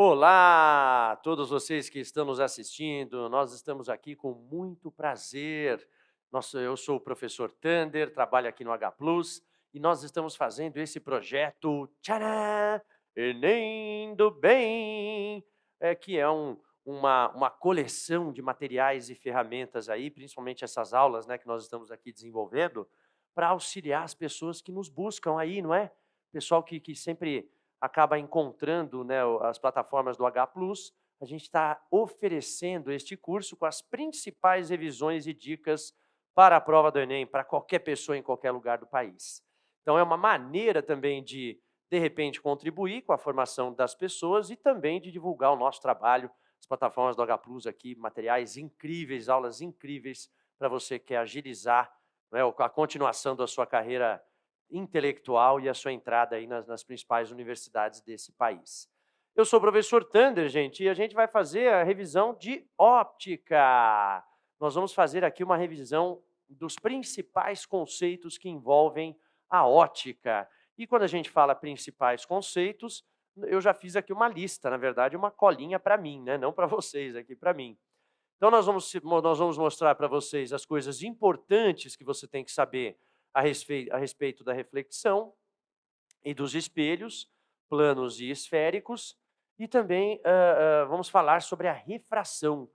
Olá, todos vocês que estão nos assistindo. Nós estamos aqui com muito prazer. Eu sou o professor Thunder, trabalho aqui no H Plus e nós estamos fazendo esse projeto tcharam, Enem do Bem, que é uma coleção de materiais e ferramentas aí, principalmente essas aulas, né, que nós estamos aqui desenvolvendo, para auxiliar as pessoas que nos buscam aí, não é? Pessoal que sempre acaba encontrando, né, as plataformas do H Plus. A gente está oferecendo este curso com as principais revisões e dicas para a prova do Enem, para qualquer pessoa em qualquer lugar do país. Então é uma maneira também de repente, contribuir com a formação das pessoas e também de divulgar o nosso trabalho, as plataformas do H Plus aqui, materiais incríveis, aulas incríveis para você que quer agilizar, né, a continuação da sua carreira intelectual e a sua entrada aí nas principais universidades desse país. Eu sou o professor Thunder, gente, e a gente vai fazer a revisão de óptica. Nós vamos fazer aqui uma revisão dos principais conceitos que envolvem a ótica. E quando a gente fala principais conceitos, eu já fiz aqui uma lista, na verdade, uma colinha para mim, né? Não para vocês, aqui para mim. Então, nós vamos mostrar para vocês as coisas importantes que você tem que saber a respeito da reflexão e dos espelhos, planos e esféricos, e também vamos falar sobre a refração,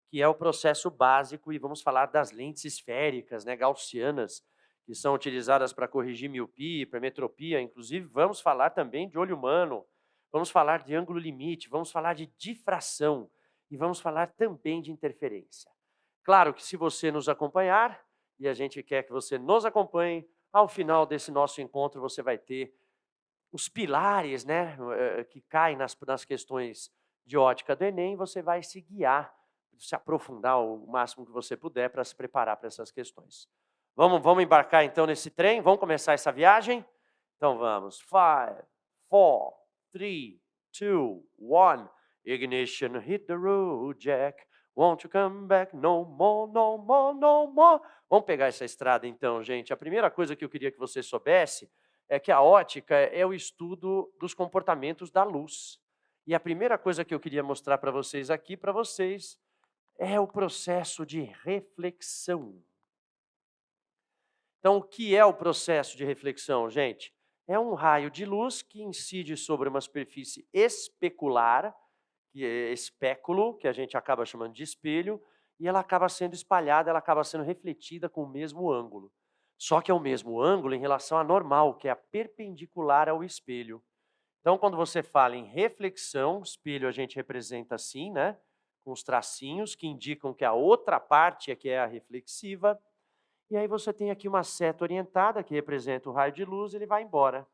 que é o processo básico, e vamos falar das lentes esféricas, né, gaussianas, que são utilizadas para corrigir miopia, hipermetropia, inclusive vamos falar também de olho humano, vamos falar de ângulo limite, vamos falar de difração, e vamos falar também de interferência. Claro que se você nos acompanhar, e a gente quer que você nos acompanhe, ao final desse nosso encontro você vai ter os pilares, né, que caem nas questões de ótica do Enem, você vai se guiar, se aprofundar o máximo que você puder para se preparar para essas questões. Vamos embarcar então nesse trem? Vamos começar essa viagem? Então vamos. 5, 4, 3, 2, 1. Ignition, hit the road, Jack. Won't you come back no more, no more, no more. Vamos pegar essa estrada então, gente. A primeira coisa que eu queria que você soubesse é que a ótica é o estudo dos comportamentos da luz. E a primeira coisa que eu queria mostrar para vocês aqui, para vocês, é o processo de reflexão. Então, o que é o processo de reflexão, gente? É um raio de luz que incide sobre uma superfície especular, que é espéculo, que a gente acaba chamando de espelho, e ela acaba sendo espalhada, ela acaba sendo refletida com o mesmo ângulo. Só que é o mesmo ângulo em relação à normal, que é a perpendicular ao espelho. Então, quando você fala em reflexão, espelho a gente representa assim, né? Com os tracinhos que indicam que a outra parte é que é a reflexiva. E aí você tem aqui uma seta orientada que representa o raio de luz, ele vai embora.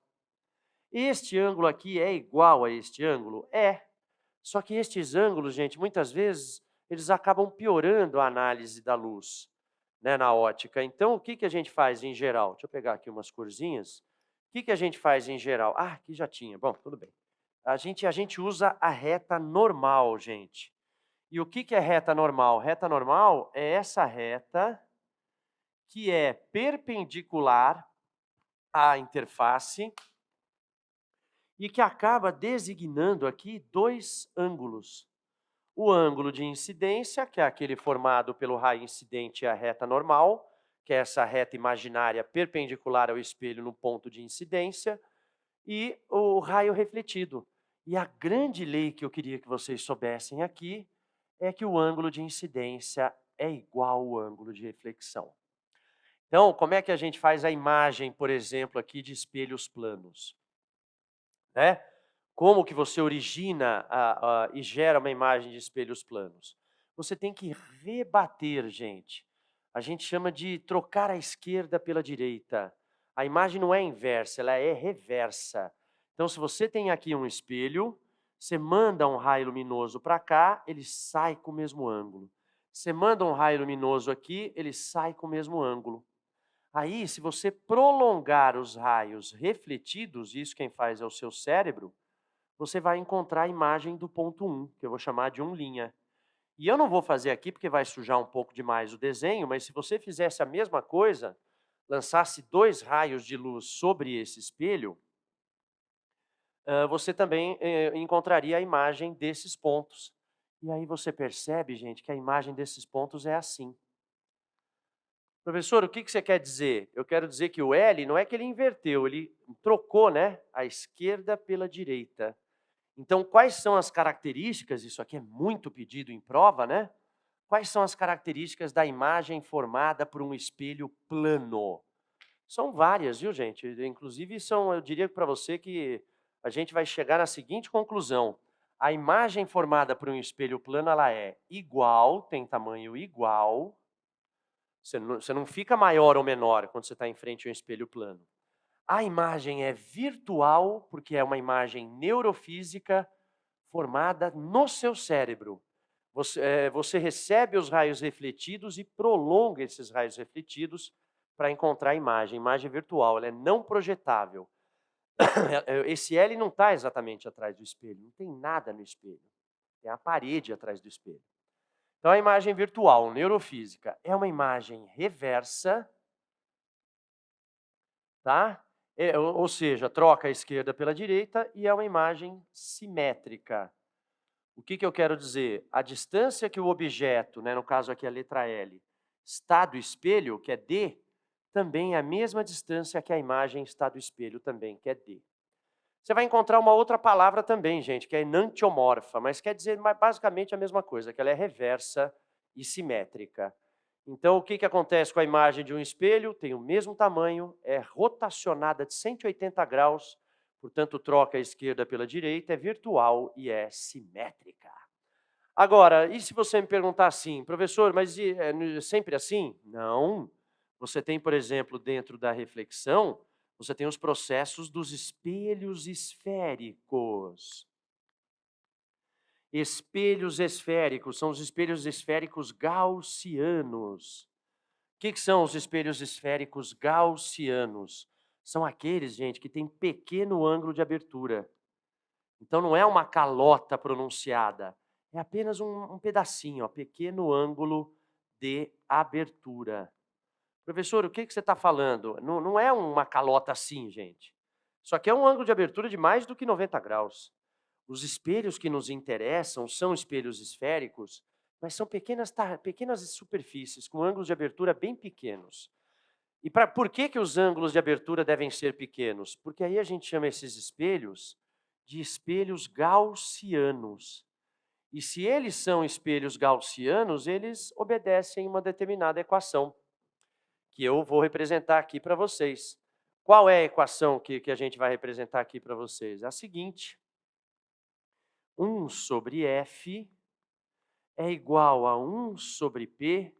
Este ângulo aqui é igual a este ângulo? É. Só que estes ângulos, gente, muitas vezes eles acabam piorando a análise da luz, né, na ótica. Então, o que que a gente faz em geral? Deixa eu pegar aqui umas corzinhas. O que que a gente faz em geral? Ah, aqui já tinha. Bom, tudo bem. A gente usa a reta normal, gente. E o que que é reta normal? Reta normal é essa reta que é perpendicular à interface e que acaba designando aqui dois ângulos. O ângulo de incidência, que é aquele formado pelo raio incidente e a reta normal, que é essa reta imaginária perpendicular ao espelho no ponto de incidência, e o raio refletido. E a grande lei que eu queria que vocês soubessem aqui é que o ângulo de incidência é igual ao ângulo de reflexão. Então, como é que a gente faz a imagem, por exemplo, aqui de espelhos planos? Né? Como que você origina e gera uma imagem de espelhos planos? Você tem que rebater, gente. A gente chama de trocar a esquerda pela direita. A imagem não é inversa, ela é reversa. Então, se você tem aqui um espelho, você manda um raio luminoso para cá, ele sai com o mesmo ângulo. Você manda um raio luminoso aqui, ele sai com o mesmo ângulo. Aí, se você prolongar os raios refletidos, isso quem faz é o seu cérebro, você vai encontrar a imagem do ponto 1, que eu vou chamar de 1'. E eu não vou fazer aqui porque vai sujar um pouco demais o desenho, mas se você fizesse a mesma coisa, lançasse dois raios de luz sobre esse espelho, você também encontraria a imagem desses pontos. E aí você percebe, gente, que a imagem desses pontos é assim. Professor, o que você quer dizer? Eu quero dizer que o L não é que ele inverteu, ele trocou, né, a esquerda pela direita. Então, quais são as características, isso aqui é muito pedido em prova, né? Quais são as características da imagem formada por um espelho plano? São várias, viu, gente? Inclusive, eu diria para você que a gente vai chegar na seguinte conclusão. A imagem formada por um espelho plano, ela é igual, tem tamanho igual. Você não fica maior ou menor quando você está em frente a um espelho plano. A imagem é virtual, porque é uma imagem neurofísica formada no seu cérebro. Você recebe os raios refletidos e prolonga esses raios refletidos para encontrar a imagem. Imagem virtual, ela é não projetável. Esse L não está exatamente atrás do espelho, não tem nada no espelho. Tem a parede atrás do espelho. Então, a imagem virtual, neurofísica, é uma imagem reversa, tá? Ou seja, troca a esquerda pela direita e é uma imagem simétrica. O que eu quero dizer? A distância que o objeto, né, no caso aqui a letra L, está do espelho, que é D, também é a mesma distância que a imagem está do espelho também, que é D. Você vai encontrar uma outra palavra também, gente, que é enantiomorfa, mas quer dizer basicamente a mesma coisa, que ela é reversa e simétrica. Então, o que acontece com a imagem de um espelho? Tem o mesmo tamanho, é rotacionada de 180 graus, portanto, troca a esquerda pela direita, é virtual e é simétrica. Agora, e se você me perguntar assim, professor, mas é sempre assim? Não. Você tem, por exemplo, dentro da reflexão, você tem os processos dos espelhos esféricos. Espelhos esféricos são os espelhos esféricos gaussianos. O que são os espelhos esféricos gaussianos? São aqueles, gente, que têm pequeno ângulo de abertura. Então não é uma calota pronunciada, é apenas um pedacinho, ó, pequeno ângulo de abertura. Professor, o que você está falando? Não é uma calota assim, gente. Isso aqui é um ângulo de abertura de mais do que 90 graus. Os espelhos que nos interessam são espelhos esféricos, mas são pequenas superfícies com ângulos de abertura bem pequenos. E por que os ângulos de abertura devem ser pequenos? Porque aí a gente chama esses espelhos de espelhos gaussianos. E se eles são espelhos gaussianos, eles obedecem uma determinada equação, que eu vou representar aqui para vocês. Qual é a equação que a gente vai representar aqui para vocês? É a seguinte: 1 sobre F é igual a 1 sobre P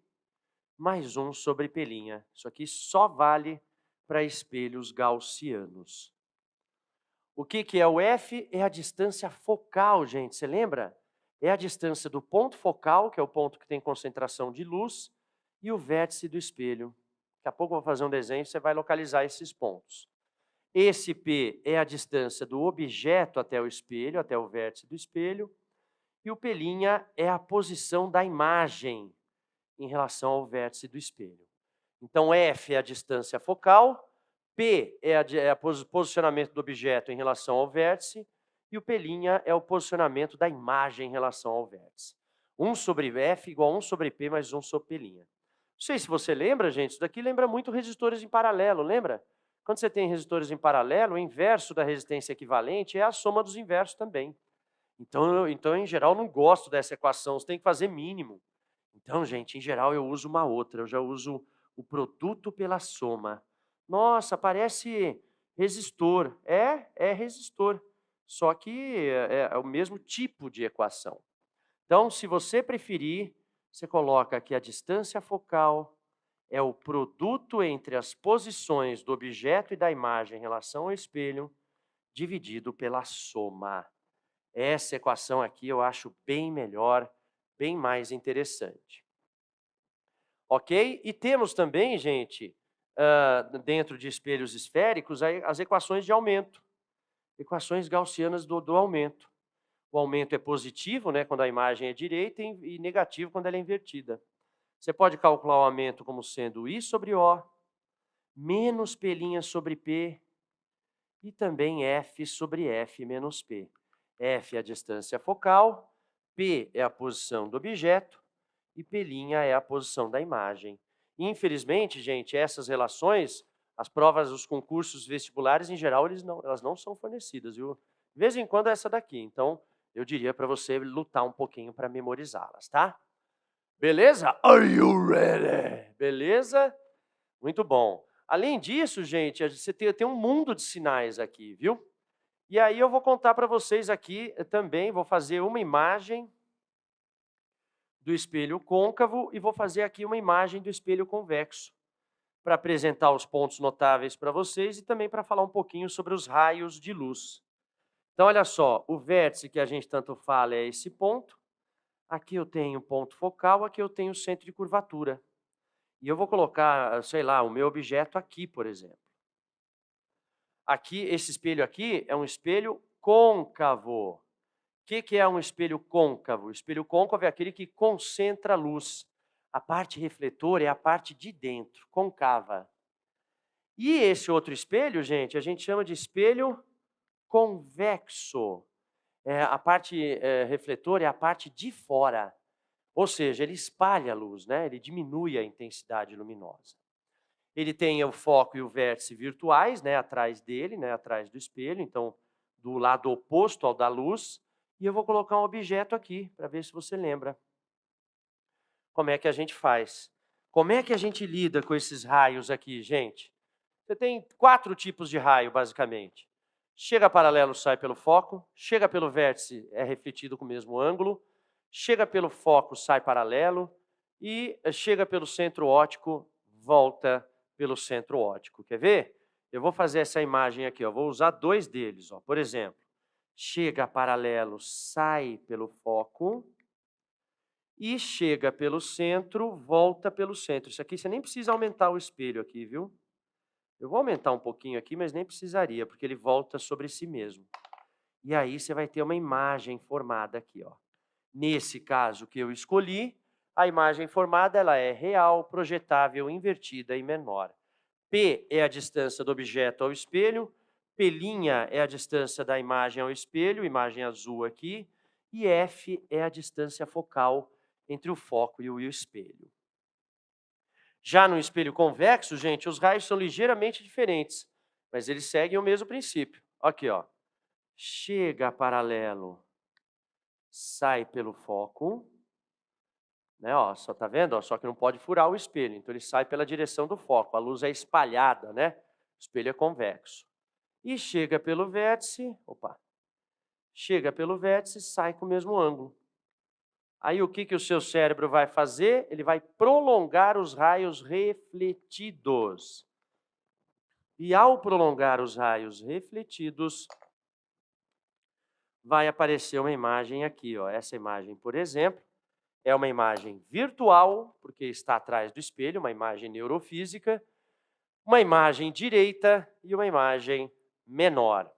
mais 1 sobre P'. Isso aqui só vale para espelhos gaussianos. O que é o F? É a distância focal, gente, você lembra? É a distância do ponto focal, que é o ponto que tem concentração de luz, e o vértice do espelho. Daqui a pouco eu vou fazer um desenho, você vai localizar esses pontos. Esse P é a distância do objeto até o espelho, até o vértice do espelho, e o P' é a posição da imagem em relação ao vértice do espelho. Então, F é a distância focal, P é o posicionamento do objeto em relação ao vértice, e o P' é o posicionamento da imagem em relação ao vértice. 1 sobre F igual a 1 sobre P mais 1 sobre P'. Não sei se você lembra, gente, isso daqui lembra muito resistores em paralelo, lembra? Quando você tem resistores em paralelo, o inverso da resistência equivalente é a soma dos inversos também. Então, em geral, eu não gosto dessa equação, você tem que fazer mínimo. Então, gente, em geral, eu uso uma outra, eu já uso o produto pela soma. Nossa, parece resistor. É resistor, só que é o mesmo tipo de equação. Então, se você preferir, você coloca que a distância focal é o produto entre as posições do objeto e da imagem em relação ao espelho, dividido pela soma. Essa equação aqui eu acho bem melhor, bem mais interessante. Ok? E temos também, gente, dentro de espelhos esféricos, as equações de aumento. Equações gaussianas do aumento. O aumento é positivo, né, quando a imagem é direita, e negativo quando ela é invertida. Você pode calcular o aumento como sendo I sobre O, menos P' sobre P, e também F sobre F menos P. F é a distância focal, P é a posição do objeto e P' é a posição da imagem. Infelizmente, gente, essas relações, as provas, os concursos vestibulares, em geral, elas não são fornecidas, viu? De vez em quando é essa daqui, então eu diria para você lutar um pouquinho para memorizá-las, tá? Beleza? Are you ready? Beleza? Muito bom. Além disso, gente, você tem um mundo de sinais aqui, viu? E aí eu vou contar para vocês aqui também, vou fazer uma imagem do espelho côncavo e vou fazer aqui uma imagem do espelho convexo, para apresentar os pontos notáveis para vocês e também para falar um pouquinho sobre os raios de luz. Então, olha só, o vértice que a gente tanto fala é esse ponto. Aqui eu tenho ponto focal, aqui eu tenho centro de curvatura. E eu vou colocar, sei lá, o meu objeto aqui, por exemplo. Aqui, esse espelho aqui é um espelho côncavo. O que é um espelho côncavo? O espelho côncavo é aquele que concentra a luz. A parte refletora é a parte de dentro, côncava. E esse outro espelho, gente, a gente chama de espelho convexo. A parte refletora é a parte de fora. Ou seja, ele espalha a luz, né? Ele diminui a intensidade luminosa. Ele tem o foco e o vértice virtuais, né, atrás dele, né, atrás do espelho, então do lado oposto ao da luz. E eu vou colocar um objeto aqui, para ver se você lembra. Como é que a gente faz? Como é que a gente lida com esses raios aqui, gente? Você tem 4 tipos de raio, basicamente. Chega paralelo, sai pelo foco. Chega pelo vértice, é refletido com o mesmo ângulo. Chega pelo foco, sai paralelo. E chega pelo centro óptico, volta pelo centro óptico. Quer ver? Eu vou fazer essa imagem aqui, ó. Vou usar 2 deles. Ó. Por exemplo, chega paralelo, sai pelo foco. E chega pelo centro, volta pelo centro. Isso aqui você nem precisa aumentar o espelho aqui, viu? Eu vou aumentar um pouquinho aqui, mas nem precisaria, porque ele volta sobre si mesmo. E aí você vai ter uma imagem formada aqui, ó. Nesse caso que eu escolhi, a imagem formada ela é real, projetável, invertida e menor. P é a distância do objeto ao espelho, P' é a distância da imagem ao espelho, imagem azul aqui, e F é a distância focal entre o foco e o espelho. Já no espelho convexo, gente, os raios são ligeiramente diferentes, mas eles seguem o mesmo princípio. Aqui, ó. Chega paralelo, sai pelo foco, né? Ó, só tá vendo? Ó, só que não pode furar o espelho, então ele sai pela direção do foco. A luz é espalhada, né? O espelho é convexo. E chega pelo vértice, chega pelo vértice, sai com o mesmo ângulo. Aí o que o seu cérebro vai fazer? Ele vai prolongar os raios refletidos. E ao prolongar os raios refletidos, vai aparecer uma imagem aqui, ó. Essa imagem, por exemplo, é uma imagem virtual, porque está atrás do espelho, uma imagem neurofísica, uma imagem direita e uma imagem menor.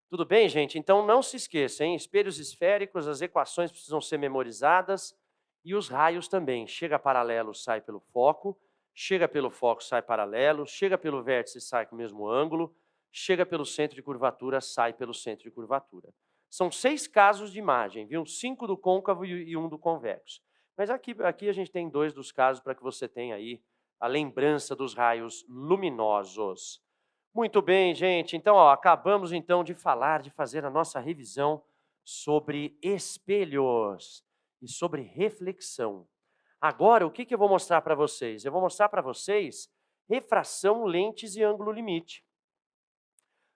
Tudo bem, gente? Então não se esqueça, hein? Espelhos esféricos, as equações precisam ser memorizadas e os raios também. Chega paralelo, sai pelo foco. Chega pelo foco, sai paralelo. Chega pelo vértice, sai com o mesmo ângulo. Chega pelo centro de curvatura, sai pelo centro de curvatura. São 6 casos de imagem, viu? 5 do côncavo e 1 do convexo. Mas aqui a gente tem 2 dos casos para que você tenha aí a lembrança dos raios luminosos. Muito bem, gente. Então, ó, acabamos então de falar, de fazer a nossa revisão sobre espelhos e sobre reflexão. Agora, o que eu vou mostrar para vocês? Eu vou mostrar para vocês refração, lentes e ângulo limite.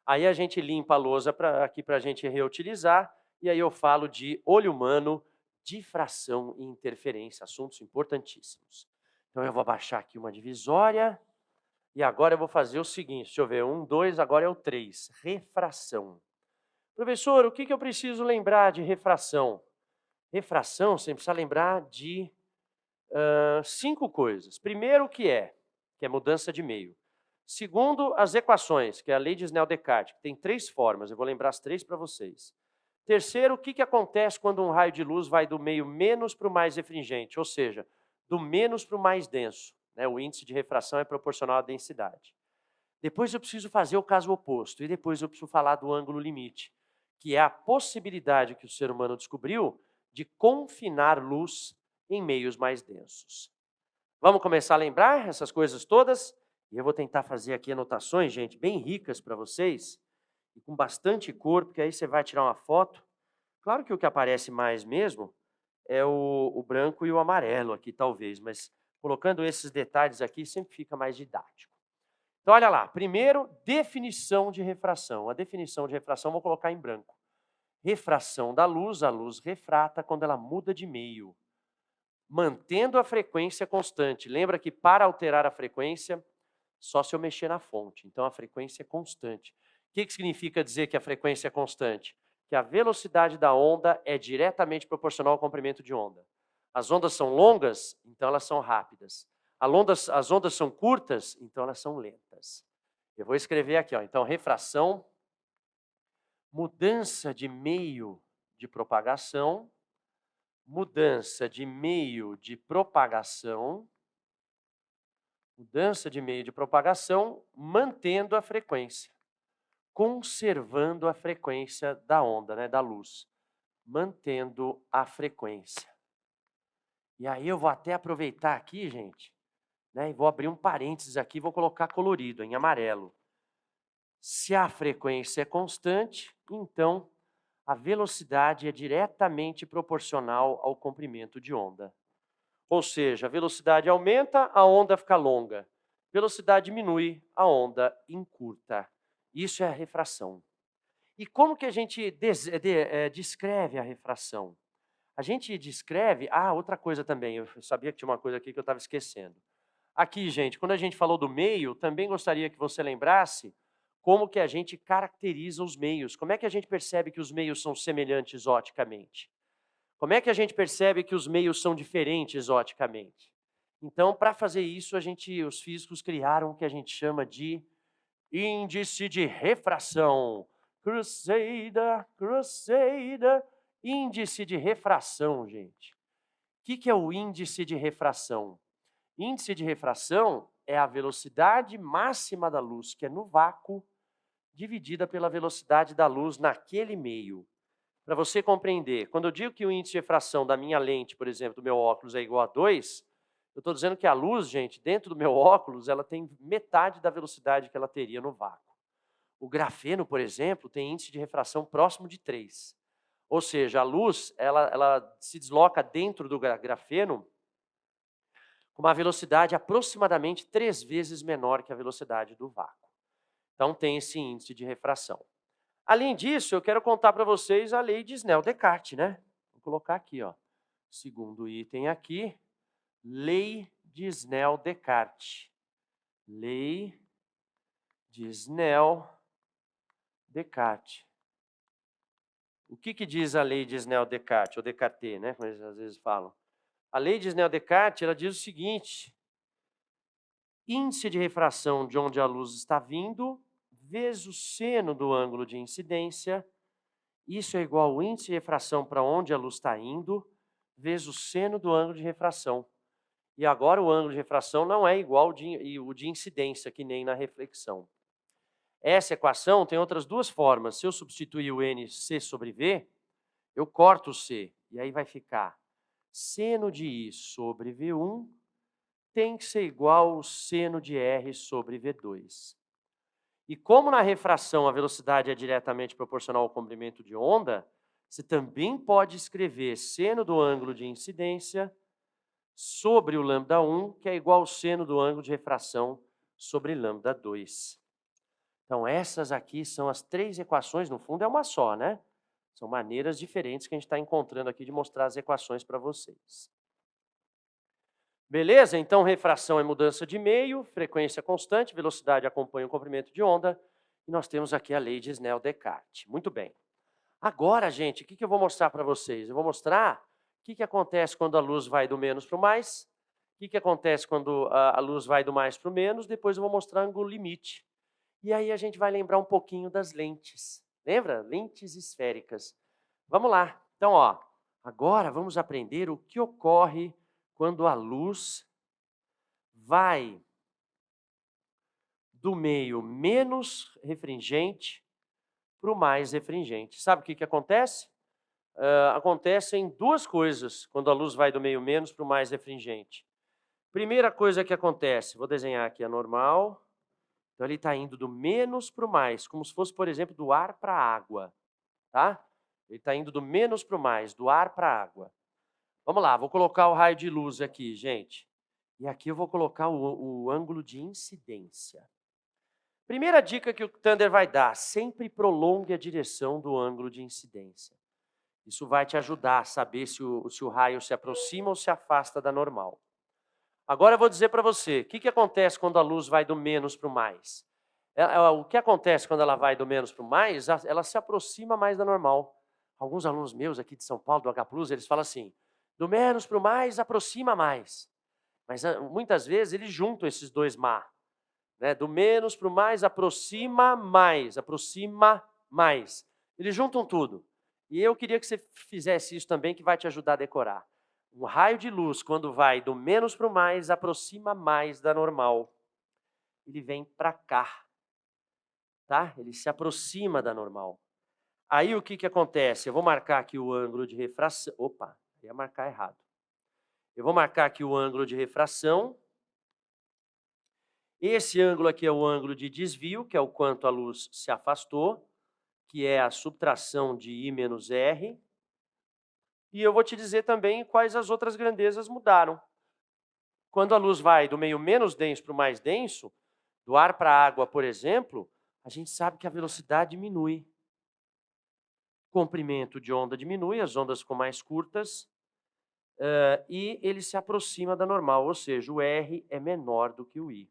Aí a gente limpa a lousa aqui para a gente reutilizar, e aí eu falo de olho humano, difração e interferência, assuntos importantíssimos. Então eu vou abaixar aqui uma divisória. E agora eu vou fazer o seguinte, deixa eu ver, 1, 2, agora é o 3, refração. Professor, o que eu preciso lembrar de refração? Refração, você precisa lembrar de 5 coisas. Primeiro, o que é mudança de meio. Segundo, as equações, que é a lei de Snell-Descartes, que tem 3 formas, eu vou lembrar as 3 para vocês. Terceiro, o que acontece quando um raio de luz vai do meio menos para o mais efringente, ou seja, do menos para o mais denso. O índice de refração é proporcional à densidade. Depois eu preciso fazer o caso oposto, e depois eu preciso falar do ângulo limite, que é a possibilidade que o ser humano descobriu de confinar luz em meios mais densos. Vamos começar a lembrar essas coisas todas? E eu vou tentar fazer aqui anotações, gente, bem ricas para vocês, e com bastante cor, porque aí você vai tirar uma foto. Claro que o que aparece mais mesmo é o branco e o amarelo aqui, talvez, mas colocando esses detalhes aqui sempre fica mais didático. Então, olha lá, primeiro, definição de refração. A definição de refração vou colocar em branco. Refração da luz, a luz refrata quando ela muda de meio, mantendo a frequência constante. Lembra que para alterar a frequência, só se eu mexer na fonte. Então, a frequência é constante. O que significa dizer que a frequência é constante? Que a velocidade da onda é diretamente proporcional ao comprimento de onda. As ondas são longas, então elas são rápidas. As ondas são curtas, então elas são lentas. Eu vou escrever aqui, ó. Então, refração, mudança de meio de propagação, mudança de meio de propagação, mudança de meio de propagação, mantendo a frequência, conservando a frequência da onda, né, da luz, mantendo a frequência. E aí eu vou até aproveitar aqui, gente, né, e vou abrir um parênteses aqui, vou colocar colorido, em amarelo. Se a frequência é constante, então a velocidade é diretamente proporcional ao comprimento de onda. Ou seja, a velocidade aumenta, a onda fica longa. Velocidade diminui, a onda encurta. Isso é a refração. E como que a gente descreve a refração? A gente descreve... outra coisa também, eu sabia que tinha uma coisa aqui que eu estava esquecendo. Aqui, gente, quando a gente falou do meio, também gostaria que você lembrasse como que a gente caracteriza os meios. Como é que a gente percebe que os meios são semelhantes oticamente? Como é que a gente percebe que os meios são diferentes oticamente? Então, para fazer isso, os físicos criaram o que a gente chama de índice de refração. Crusader, Crusader, índice de refração, gente. O que é o índice de refração? Índice de refração é a velocidade máxima da luz, que é no vácuo, dividida pela velocidade da luz naquele meio. Para você compreender, quando eu digo que o índice de refração da minha lente, por exemplo, do meu óculos é igual a 2, eu estou dizendo que a luz, gente, dentro do meu óculos, ela tem metade da velocidade que ela teria no vácuo. O grafeno, por exemplo, tem índice de refração próximo de 3. Ou seja, a luz, ela se desloca dentro do grafeno com uma velocidade aproximadamente 3 vezes menor que a velocidade do vácuo. Então, tem esse índice de refração. Além disso, eu quero contar para vocês a lei de Snell-Descartes, né? Vou colocar aqui, ó. Segundo item aqui, lei de Snell-Descartes. Lei de Snell-Descartes. O que diz a lei de Snell-Descartes, ou Descartes, né? Como eles às vezes falam. A lei de Snell-Descartes, ela diz o seguinte: índice de refração de onde a luz está vindo, vezes o seno do ângulo de incidência. Isso é igual ao índice de refração para onde a luz está indo, vezes o seno do ângulo de refração. E agora o ângulo de refração não é igual o de incidência, que nem na reflexão. Essa equação tem outras duas formas. Se eu substituir o NC sobre V, eu corto o C. E aí vai ficar seno de I sobre V1 tem que ser igual ao seno de R sobre V2. E como na refração a velocidade é diretamente proporcional ao comprimento de onda, você também pode escrever seno do ângulo de incidência sobre o lambda1, que é igual ao seno do ângulo de refração sobre lambda2. Então, essas aqui são as 3 equações, no fundo é uma só, né? São maneiras diferentes que a gente está encontrando aqui de mostrar as equações para vocês. Beleza? Então, refração é mudança de meio, frequência constante, velocidade acompanha o comprimento de onda, e nós temos aqui a lei de Snell-Descartes. Muito bem. Agora, gente, o que eu vou mostrar para vocês? Eu vou mostrar o que acontece quando a luz vai do menos para o mais, o que acontece quando a luz vai do mais para o menos, depois eu vou mostrar o ângulo limite. E aí a gente vai lembrar um pouquinho das lentes. Lembra? Lentes esféricas. Vamos lá. Então, ó, agora vamos aprender o que ocorre quando a luz vai do meio menos refringente para o mais refringente. Sabe o que acontece? Acontecem duas coisas quando a luz vai do meio menos para o mais refringente. Primeira coisa que acontece, vou desenhar aqui a normal. Então ele está indo do menos para o mais, como se fosse, por exemplo, do ar para a água, tá? Ele está indo do menos para o mais, do ar para a água. Vamos lá, vou colocar o raio de luz aqui, gente. E aqui eu vou colocar o ângulo de incidência. Primeira dica que o Thunder vai dar, sempre prolongue a direção do ângulo de incidência. Isso vai te ajudar a saber se o raio se aproxima ou se afasta da normal. Agora eu vou dizer para você, o que acontece quando a luz vai do menos para o mais? O que acontece quando ela vai do menos para o mais? Ela se aproxima mais da normal. Alguns alunos meus aqui de São Paulo, do H+, eles falam assim, do menos para o mais, aproxima mais. Mas muitas vezes eles juntam esses dois má. Né? Do menos para o mais, aproxima mais, aproxima mais. Eles juntam tudo. E eu queria que você fizesse isso também, que vai te ajudar a decorar. Um raio de luz, quando vai do menos para o mais, aproxima mais da normal. Ele vem para cá, tá? Ele se aproxima da normal. Aí o que acontece? Eu vou marcar aqui o ângulo de refração. Opa, ia marcar errado. Eu vou marcar aqui o ângulo de refração. Esse ângulo aqui é o ângulo de desvio, que é o quanto a luz se afastou, que é a subtração de I menos R. E eu vou te dizer também quais as outras grandezas mudaram. Quando a luz vai do meio menos denso para o mais denso, do ar para a água, por exemplo, a gente sabe que a velocidade diminui. O comprimento de onda diminui, as ondas ficam mais curtas, e ele se aproxima da normal, ou seja, o R é menor do que o I.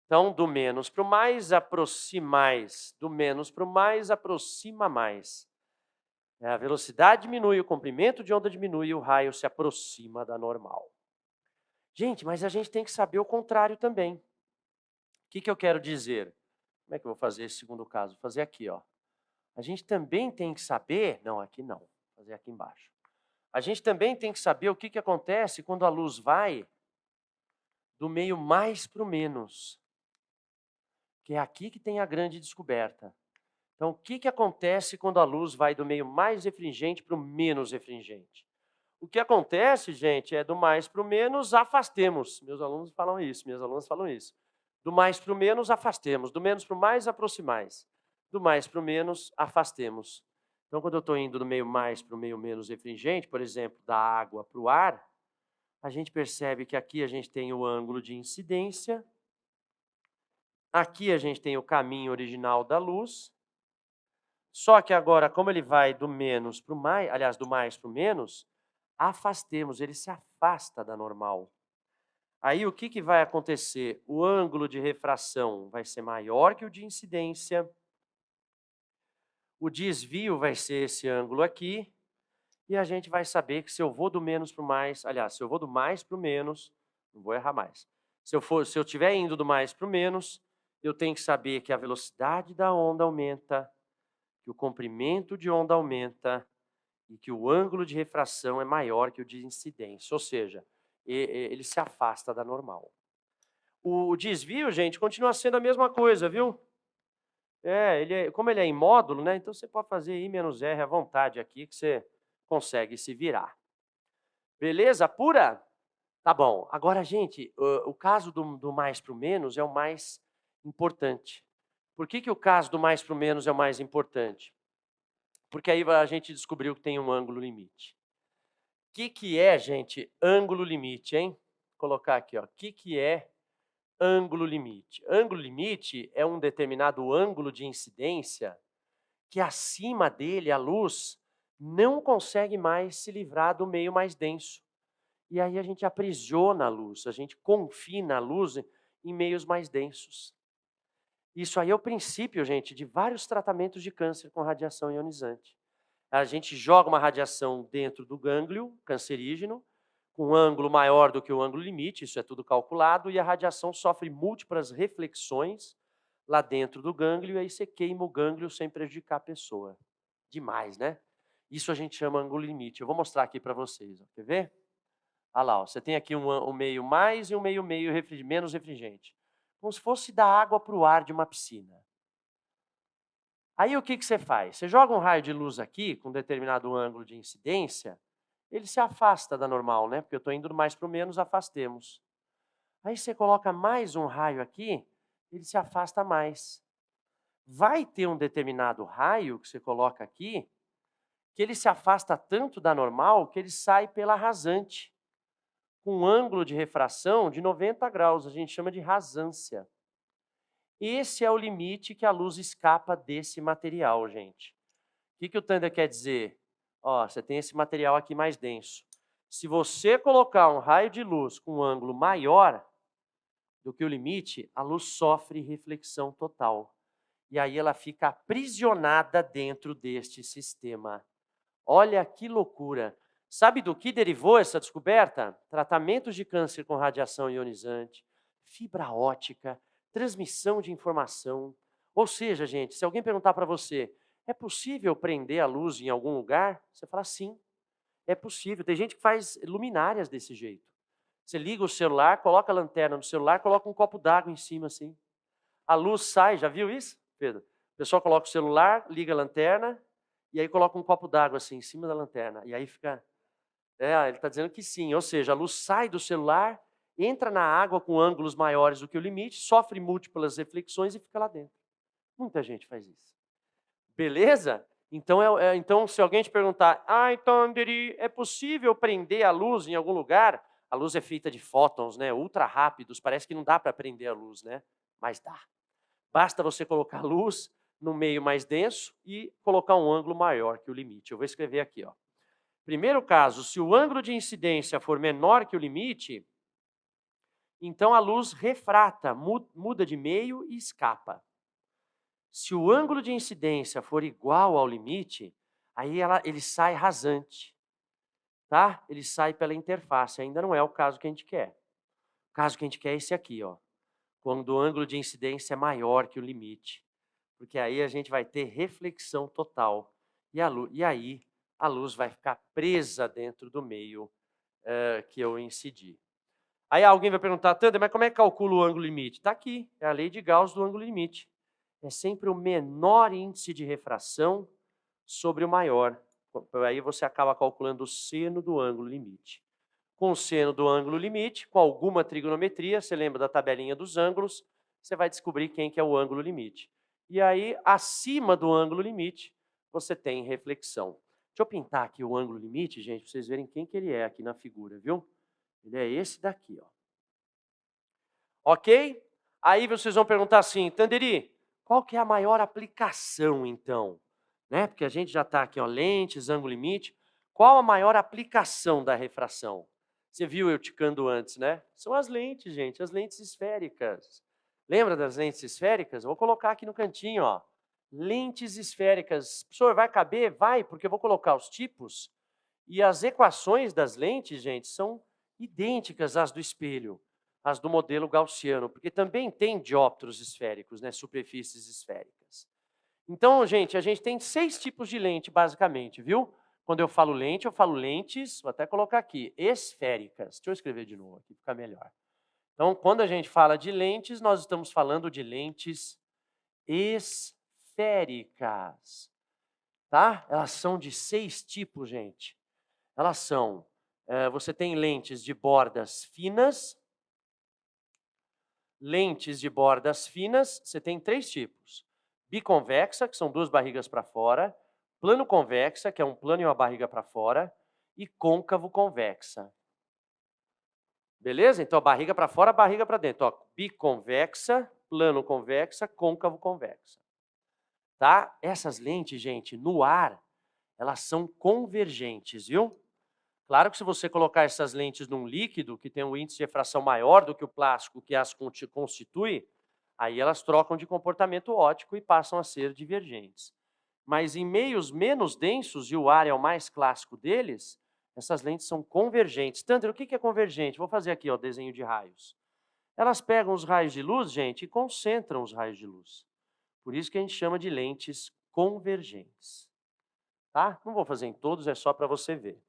Então, do menos para o mais, aproxima mais. Do menos para o mais, aproxima mais. A velocidade diminui, o comprimento de onda diminui e o raio se aproxima da normal. Gente, mas a gente tem que saber o contrário também. O que eu quero dizer? Como é que eu vou fazer esse segundo caso? Vou fazer aqui, ó. A gente também tem que saber... Não, aqui não. Vou fazer aqui embaixo. A gente também tem que saber o que acontece quando a luz vai do meio mais para o menos. Que é aqui que tem a grande descoberta. Então, o que acontece quando a luz vai do meio mais refringente para o menos refringente? O que acontece, gente, é do mais para o menos, afastemos. Meus alunos falam isso, minhas alunas falam isso. Do mais para o menos, afastemos. Do menos para o mais, aproximais. Do mais para o menos, afastemos. Então, quando eu estou indo do meio mais para o meio menos refringente, por exemplo, da água para o ar, a gente percebe que aqui a gente tem o ângulo de incidência, aqui a gente tem o caminho original da luz, só que agora, como ele vai do menos para o mais, aliás, do mais para o menos, afastemos, ele se afasta da normal. Aí o que vai acontecer? O ângulo de refração vai ser maior que o de incidência, o desvio vai ser esse ângulo aqui, e a gente vai saber que se eu vou do menos para o mais, aliás, se eu vou do mais para o menos, não vou errar mais. Se eu estiver indo do mais para o menos, eu tenho que saber que a velocidade da onda aumenta, que o comprimento de onda aumenta e que o ângulo de refração é maior que o de incidência, ou seja, ele se afasta da normal. O desvio, gente, continua sendo a mesma coisa, viu? Como ele é em módulo, né? Então você pode fazer I menos R à vontade aqui, que você consegue se virar. Beleza? Pura? Tá bom. Agora, gente, o caso do mais para o menos é o mais importante. Por que o caso do mais para o menos é o mais importante? Porque aí a gente descobriu que tem um ângulo limite. O que é, gente, ângulo limite, hein? Vou colocar aqui, ó. O que é ângulo limite? Ângulo limite é um determinado ângulo de incidência que acima dele a luz não consegue mais se livrar do meio mais denso. E aí a gente aprisiona a luz, a gente confina a luz em meios mais densos. Isso aí é o princípio, gente, de vários tratamentos de câncer com radiação ionizante. A gente joga uma radiação dentro do gânglio cancerígeno, com um ângulo maior do que o ângulo limite, isso é tudo calculado, e a radiação sofre múltiplas reflexões lá dentro do gânglio, e aí você queima o gânglio sem prejudicar a pessoa. Demais, né? Isso a gente chama ângulo limite. Eu vou mostrar aqui para vocês, ó. Quer ver? Olha lá, ó. Você tem aqui um meio mais e um meio menos refringente. como se fosse dar água para o ar de uma piscina. Aí o que você faz? Você joga um raio de luz aqui, com determinado ângulo de incidência, ele se afasta da normal, né? Porque eu estou indo mais para o menos, afastemos. Aí você coloca mais um raio aqui, ele se afasta mais. Vai ter um determinado raio que você coloca aqui, que ele se afasta tanto da normal que ele sai pela rasante, com um ângulo de refração de 90 graus, a gente chama de rasância. Esse é o limite que a luz escapa desse material, gente. O que o Thunder quer dizer? Ó, você tem esse material aqui mais denso. Se você colocar um raio de luz com um ângulo maior do que o limite, a luz sofre reflexão total. E aí ela fica aprisionada dentro deste sistema. Olha que loucura! Sabe do que derivou essa descoberta? Tratamentos de câncer com radiação ionizante, fibra ótica, transmissão de informação. Ou seja, gente, se alguém perguntar para você, é possível prender a luz em algum lugar? Você fala sim, é possível. Tem gente que faz luminárias desse jeito. Você liga o celular, coloca a lanterna no celular, coloca um copo d'água em cima assim. A luz sai, já viu isso, Pedro? O pessoal coloca o celular, liga a lanterna, e aí coloca um copo d'água assim em cima da lanterna. E aí fica... ele está dizendo que sim, ou seja, a luz sai do celular, entra na água com ângulos maiores do que o limite, sofre múltiplas reflexões e fica lá dentro. Muita gente faz isso. Beleza? Então, então se alguém te perguntar, então, Anderi, é possível prender a luz em algum lugar? A luz é feita de fótons, né, ultra rápidos, parece que não dá para prender a luz, né? Mas dá. Basta você colocar luz no meio mais denso e colocar um ângulo maior que o limite. Eu vou escrever aqui, ó. Primeiro caso, se o ângulo de incidência for menor que o limite, então a luz refrata, muda de meio e escapa. Se o ângulo de incidência for igual ao limite, aí ele sai rasante, tá? Ele sai pela interface, ainda não é o caso que a gente quer. O caso que a gente quer é esse aqui, ó. Quando o ângulo de incidência é maior que o limite. Porque aí a gente vai ter reflexão total. E aí a luz vai ficar presa dentro do meio que eu incidi. Aí alguém vai perguntar, Thunder, mas como é que calcula o ângulo limite? Está aqui, é a lei de Gauss do ângulo limite. É sempre o menor índice de refração sobre o maior. Aí você acaba calculando o seno do ângulo limite. Com o seno do ângulo limite, com alguma trigonometria, você lembra da tabelinha dos ângulos, você vai descobrir quem que é o ângulo limite. E aí, acima do ângulo limite, você tem reflexão. Deixa eu pintar aqui o ângulo limite, gente, para vocês verem quem que ele é aqui na figura, viu? Ele é esse daqui, ó. Ok? Aí vocês vão perguntar assim, Tanderi, qual que é a maior aplicação, então? Né? Porque a gente já está aqui, ó, lentes, ângulo limite. Qual a maior aplicação da refração? Você viu eu ticando antes, né? São as lentes, gente, as lentes esféricas. Lembra das lentes esféricas? Eu vou colocar aqui no cantinho, ó. Lentes esféricas. Professor, vai caber? Vai, porque eu vou colocar os tipos. E as equações das lentes, gente, são idênticas às do espelho, às do modelo gaussiano, porque também tem dióptros esféricos, né, superfícies esféricas. Então, gente, a gente tem 6 tipos de lente, basicamente, viu? Quando eu falo lente, eu falo lentes, vou até colocar aqui, esféricas. Deixa eu escrever de novo aqui, fica melhor. Então, quando a gente fala de lentes, nós estamos falando de lentes esféricas, tá? Elas são de 6 tipos, gente. Elas são, você tem lentes de bordas finas, você tem 3 tipos. Biconvexa, que são 2 barrigas para fora, plano convexa, que é um plano e uma barriga para fora, e côncavo convexa. Beleza? Então, a barriga para fora, a barriga para dentro. Ó, biconvexa, plano convexa, côncavo convexa. Tá? Essas lentes, gente, no ar, elas são convergentes, viu? Claro que se você colocar essas lentes num líquido que tem um índice de refração maior do que o plástico que as constitui, aí elas trocam de comportamento óptico e passam a ser divergentes. Mas em meios menos densos, e o ar é o mais clássico deles, essas lentes são convergentes. Tandra, o que é convergente? Vou fazer aqui o desenho de raios. Elas pegam os raios de luz, gente, e concentram os raios de luz. Por isso que a gente chama de lentes convergentes. Tá? Não vou fazer em todos, é só para você ver.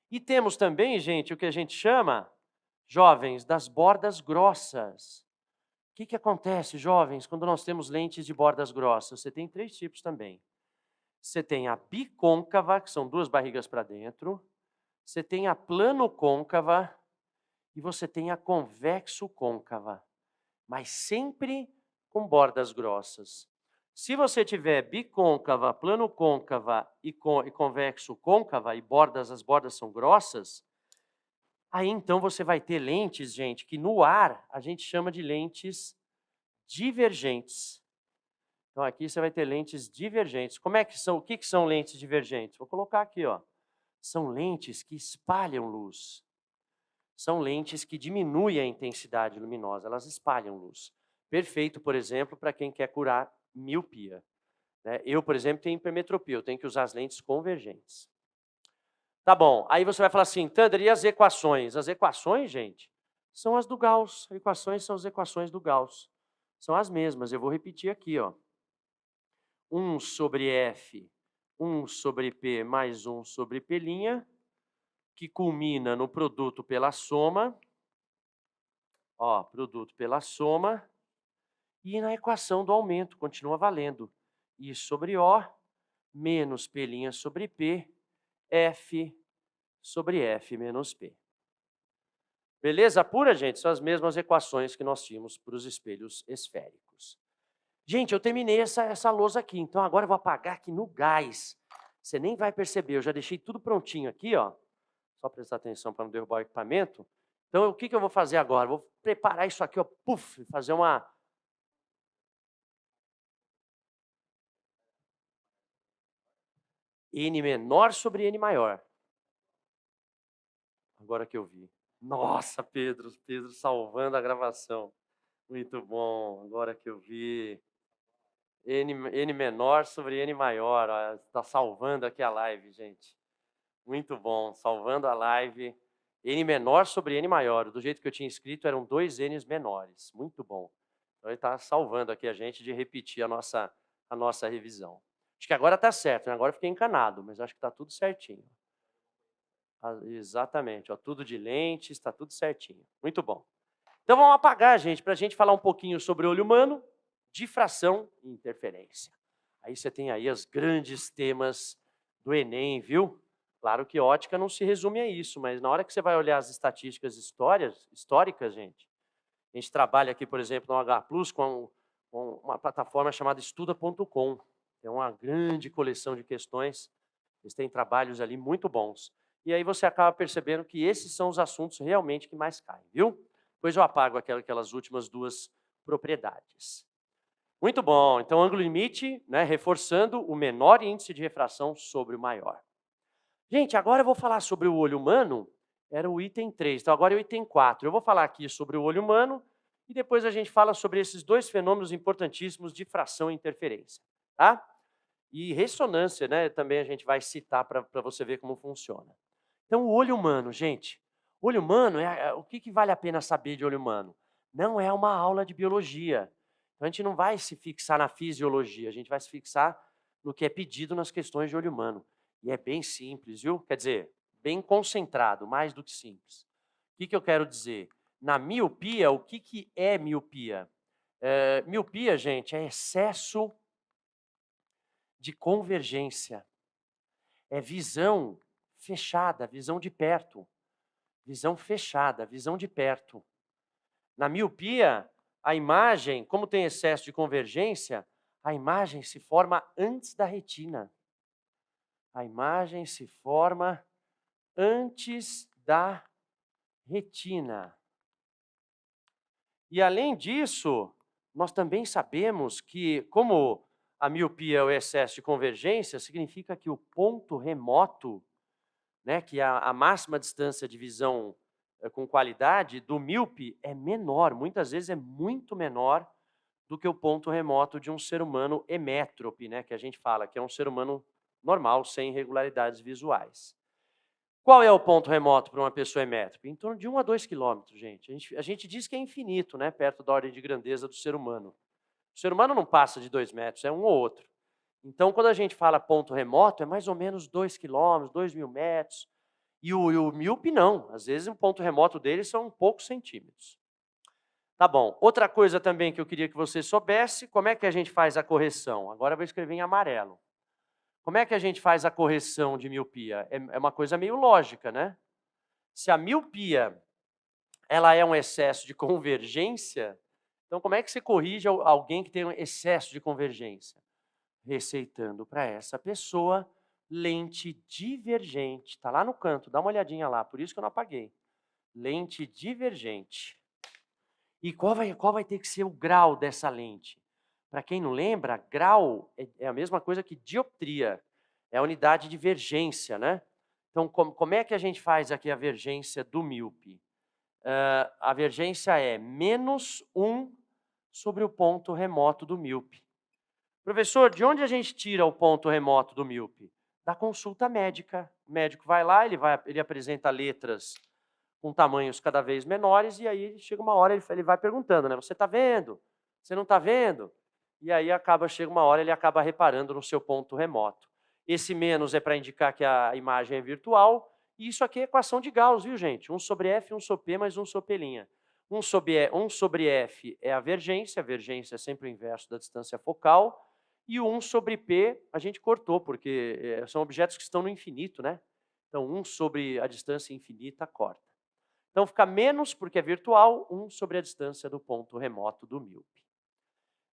E temos também, gente, o que a gente chama, jovens, das bordas grossas, que acontece, jovens, quando nós temos lentes de bordas grossas? Você tem 3 tipos também. Você tem a bicôncava, que são 2 barrigas para dentro. Você tem a plano-côncava e você tem a convexo-côncava, mas sempre com bordas grossas. Se você tiver bicôncava, plano-côncava e convexo-côncava e as bordas são grossas, aí então você vai ter lentes, gente, que no ar a gente chama de lentes divergentes. Então aqui você vai ter lentes divergentes. Como é que são? O que são lentes divergentes? Vou colocar aqui, ó. São lentes que espalham luz. São lentes que diminuem a intensidade luminosa, elas espalham luz. Perfeito, por exemplo, para quem quer curar miopia. Né? Eu, por exemplo, tenho hipermetropia, eu tenho que usar as lentes convergentes. Tá bom, aí você vai falar assim, Thunder, e as equações? As equações, gente, são as do Gauss. As equações são as equações do Gauss. São as mesmas, eu vou repetir aqui, ó. 1 sobre F, 1 sobre P mais 1 sobre P', que culmina no produto pela soma, ó, produto pela soma, e na equação do aumento, continua valendo. I sobre O, menos P' sobre P, F sobre F menos P. Beleza pura, gente? São as mesmas equações que nós tínhamos para os espelhos esféricos. Gente, eu terminei essa lousa aqui, então agora eu vou apagar aqui no gás. Você nem vai perceber, eu já deixei tudo prontinho aqui, ó. Só prestar atenção para não derrubar o equipamento. Então, o que eu vou fazer agora? Vou preparar isso aqui, ó, puf, fazer uma... N menor sobre N maior. Agora que eu vi. Nossa, Pedro salvando a gravação. Muito bom, agora que eu vi. N menor sobre N maior, está salvando aqui a live, gente. Muito bom, salvando a live. N menor sobre N maior, do jeito que eu tinha escrito, eram 2 N's menores. Muito bom. Então ele está salvando aqui a gente de repetir a nossa revisão. Acho que agora está certo, né? Agora eu fiquei encanado, mas acho que está tudo certinho. Exatamente, ó, tudo de lentes, está tudo certinho. Muito bom. Então vamos apagar, gente, para a gente falar um pouquinho sobre o olho humano, difração e interferência. Aí você tem aí os grandes temas do Enem, viu? Claro que ótica não se resume a isso, mas na hora que você vai olhar as estatísticas históricas, gente, a gente trabalha aqui, por exemplo, no H Plus com uma plataforma chamada estuda.com. É uma grande coleção de questões, eles têm trabalhos ali muito bons. E aí você acaba percebendo que esses são os assuntos realmente que mais caem, viu? Depois eu apago aquelas últimas 2 propriedades. Muito bom, então ângulo limite, né, reforçando o menor índice de refração sobre o maior. Gente, agora eu vou falar sobre o olho humano, era o item 3, então agora é o item 4. Eu vou falar aqui sobre o olho humano e depois a gente fala sobre esses 2 fenômenos importantíssimos, difração e interferência, tá? E ressonância, né, também a gente vai citar para você ver como funciona. Então, o olho humano, gente, o olho humano, o que vale a pena saber de olho humano? Não é uma aula de biologia. Então, a gente não vai se fixar na fisiologia, a gente vai se fixar no que é pedido nas questões de olho humano. E é bem simples, viu? Quer dizer, bem concentrado, mais do que simples. O que eu quero dizer? Na miopia, o que é miopia? Miopia, gente, é excesso de convergência. É visão fechada, visão de perto. Visão fechada, visão de perto. Na miopia, a imagem, como tem excesso de convergência, a imagem se forma antes da retina. A imagem se forma antes da retina. E além disso, nós também sabemos que, como a miopia é o excesso de convergência, significa que o ponto remoto, né, que é a máxima distância de visão com qualidade do míope é menor, muitas vezes é muito menor do que o ponto remoto de um ser humano emétrope, né, que a gente fala, que é um ser humano normal, sem irregularidades visuais. Qual é o ponto remoto para uma pessoa emétrope? Em torno de 1 a 2 quilômetros, gente. A gente diz que é infinito, né, perto da ordem de grandeza do ser humano. O ser humano não passa de 2 metros, é um ou outro. Então, quando a gente fala ponto remoto, é mais ou menos 2 quilômetros, 2.000 metros. E o míope não, às vezes o ponto remoto dele são poucos centímetros. Tá bom. Outra coisa também que eu queria que você soubesse, como é que a gente faz a correção? Agora eu vou escrever em amarelo. Como é que a gente faz a correção de miopia? É uma coisa meio lógica, né? Se a miopia ela é um excesso de convergência, então como é que você corrige alguém que tem um excesso de convergência? Receitando para essa pessoa lente divergente. Está lá no canto, dá uma olhadinha lá, por isso que eu não apaguei. Lente divergente. E qual vai ter que ser o grau dessa lente? Para quem não lembra, grau é a mesma coisa que dioptria, é a unidade de divergência, né? Então, como é que a gente faz aqui a vergência do míope? A vergência é menos 1 sobre o ponto remoto do míope. Professor, de onde a gente tira o ponto remoto do míope? Da consulta médica. O médico vai lá, ele apresenta letras com tamanhos cada vez menores, e aí chega uma hora, ele vai perguntando, né? Você está vendo? Você não está vendo? E aí chega uma hora, ele acaba reparando no seu ponto remoto. Esse menos é para indicar que a imagem é virtual, e isso aqui é equação de Gauss, viu, gente? 1 sobre F, 1 sobre P, mais 1 sobre P'. 1 sobre F é a vergência é sempre o inverso da distância focal, e o 1 sobre P a gente cortou, porque são objetos que estão no infinito, né? Então, 1 sobre a distância infinita corta. Então, fica menos, porque é virtual, 1 sobre a distância do ponto remoto do míope.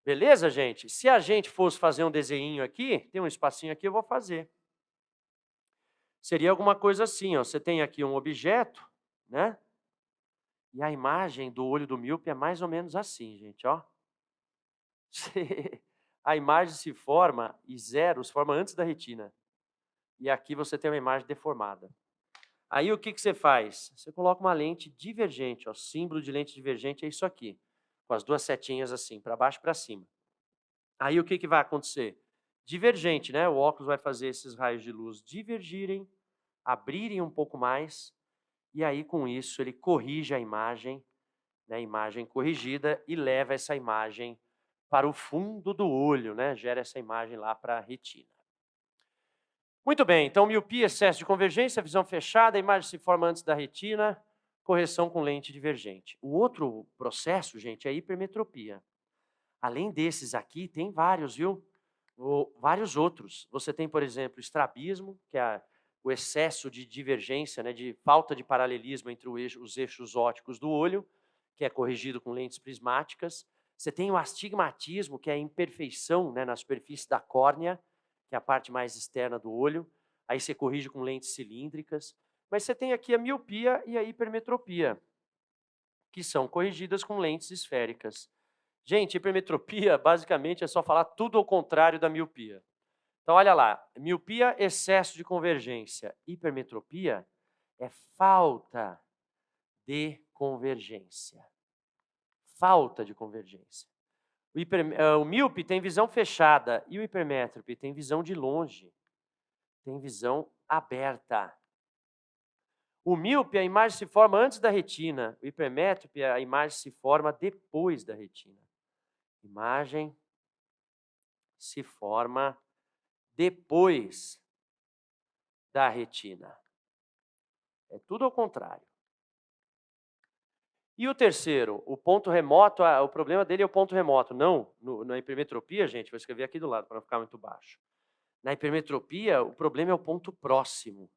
Beleza, gente? Se a gente fosse fazer um desenho aqui, tem um espacinho aqui, eu vou fazer. Seria alguma coisa assim, ó. Você tem aqui um objeto, né? E a imagem do olho do míope é mais ou menos assim, gente, ó. A imagem se forma, e zero se forma antes da retina. E aqui você tem uma imagem deformada. Aí o que você faz? Você coloca uma lente divergente, ó, símbolo de lente divergente é isso aqui, com as duas setinhas assim, para baixo e para cima. Aí o que vai acontecer? Divergente, né? O óculos vai fazer esses raios de luz divergirem, abrirem um pouco mais, e aí com isso ele corrige a imagem, né, imagem corrigida, e leva essa imagem para o fundo do olho, né? Gera essa imagem lá para a retina. Muito bem, então miopia, excesso de convergência, visão fechada, a imagem se forma antes da retina, correção com lente divergente. O outro processo, gente, é a hipermetropia. Além desses aqui, tem vários, viu? Vários outros. Você tem, por exemplo, estrabismo, que é o excesso de divergência, né, de falta de paralelismo entre os eixos ópticos do olho, que é corrigido com lentes prismáticas. Você tem o astigmatismo, que é a imperfeição, né, na superfície da córnea, que é a parte mais externa do olho. Aí você corrige com lentes cilíndricas. Mas você tem aqui a miopia e a hipermetropia, que são corrigidas com lentes esféricas. Gente, hipermetropia basicamente é só falar tudo ao contrário da miopia. Então, olha lá, miopia, excesso de convergência. Hipermetropia é falta de convergência. Falta de convergência. O míope tem visão fechada e o hipermétrope tem visão de longe, tem visão aberta. O míope, a imagem se forma antes da retina. O hipermétrope, a imagem se forma depois da retina. Imagem se forma depois da retina. É tudo ao contrário. E o terceiro, o ponto remoto, o problema dele é o ponto remoto. Não, na hipermetropia, gente, vou escrever aqui do lado para não ficar muito baixo. Na hipermetropia, o problema é o ponto próximo.